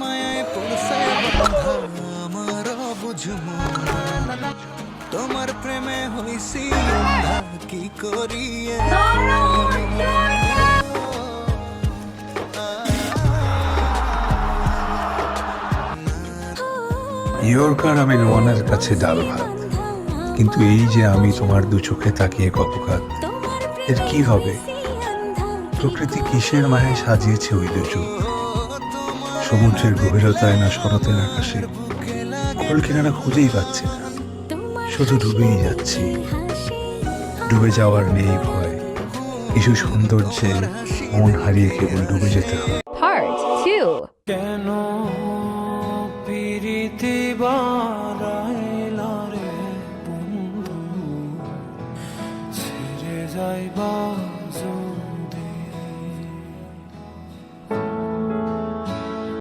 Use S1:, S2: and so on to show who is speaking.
S1: মায়ায় পড়ছে বাঁধা আমার বুঝ মন, তোমার প্রেমে হইছি অন্ধা কি করিয়ে।
S2: ইয়র্কার আমি রোয়ানার কাছে ডাল ভাত, কিন্তু এই যে আমি তোমার দু চোখে তাকিয়ে কপকাত, এর কি হবে? প্রকৃতি কিসের মায়ায় সাজিয়েছে ওই দু চোখ? সমুদ্রের গভীরতায় না শরতের আকাশে কুল কিনারা খুঁজেই পাচ্ছি না, শুধু ডুবেই যাচ্ছি। ডুবে যাওয়ার নেই ভয়, কিছু সৌন্দর্যে মন হারিয়ে কেবল ডুবে যেতে হয়।
S3: Part 2.
S1: কেন